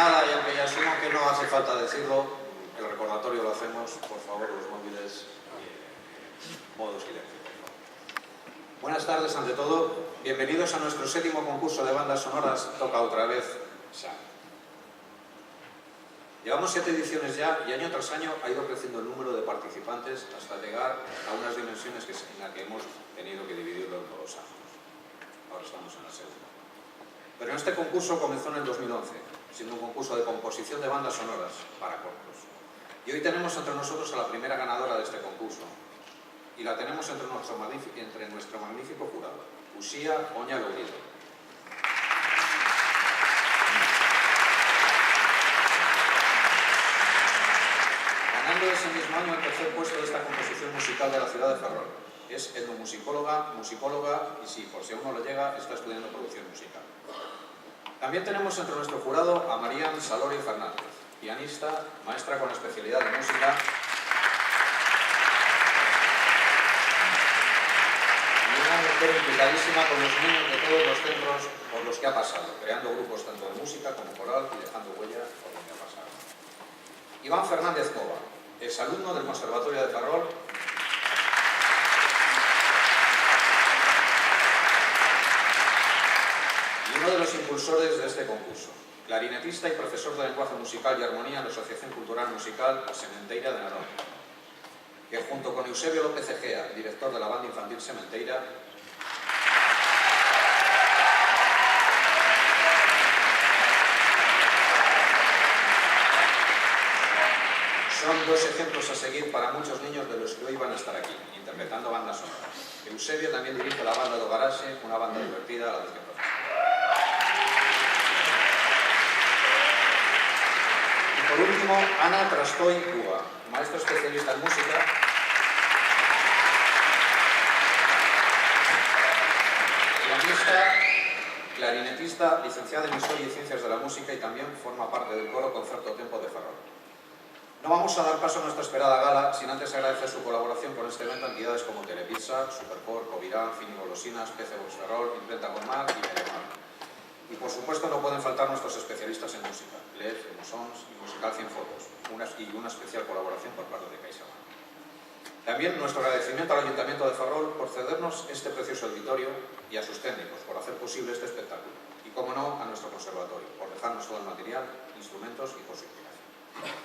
nada, y aunque ya asumo que no hace falta decirlo, el recordatorio lo hacemos, por favor, los móviles, modo silencio. Buenas tardes ante todo, bienvenidos a nuestro 7º concurso de bandas sonoras Toca otra vez Sam. Llevamos 7 ediciones ya y año tras año ha ido creciendo el número de participantes hasta llegar a unas dimensiones en las que hemos tenido que dividirlo en 2 años. Ahora estamos en la segunda. Pero en este concurso comenzó en el 2011, siendo un concurso de composición de bandas sonoras para cortos. Y hoy tenemos entre nosotros a la primera ganadora de este concurso. Y la tenemos entre nuestro magnífico jurado, Uxía Oña Lourido. Ganando ese mismo año el 3er puesto de esta composición musical de la ciudad de Ferrol. Es etnomusicóloga, musicóloga y, sí, por si aún no le llega, está estudiando producción musical. También tenemos entre nuestro jurado a Marían Salori Fernández, pianista, maestra con especialidad de música y una mujer implicadísima con los niños de todos los centros por los que ha pasado, creando grupos tanto de música como coral y dejando huella por donde ha pasado. Iván Fernández Cova, exalumno del Conservatorio de Ferrol y uno de los impulsores de este concurso, clarinetista y profesor de lenguaje musical y armonía en la Asociación Cultural Musical Sementeira de Narón, que junto con Eusebio López Egea, director de la banda infantil Sementeira, son 2 ejemplos a seguir para muchos niños de los que hoy van a estar aquí, interpretando bandas sonoras. Eusebio también dirige la banda do Garaxe, una banda divertida a la vez que profesor. Y por último, Ana Trastoy Cuba, maestra especialista en música, pianista, clarinetista, licenciada en Historia y Ciencias de la Música y también forma parte del coro Concerto Tempo de Ferrol. No vamos a dar paso a nuestra esperada gala sin antes agradecer su colaboración con este evento a entidades como Telepizza, Supercor, Covirán, Fini Golosinas, PC Box Ferrol, Imprenta Gormar y Meremar. Y por supuesto no pueden faltar nuestros especialistas en música, LED, Emosons y Musical 100 Fotos, y una especial colaboración por parte de CaixaBank. También nuestro agradecimiento al Ayuntamiento de Ferrol por cedernos este precioso auditorio y a sus técnicos por hacer posible este espectáculo. Y como no, a nuestro conservatorio por dejarnos todo el material, instrumentos y por su implicación.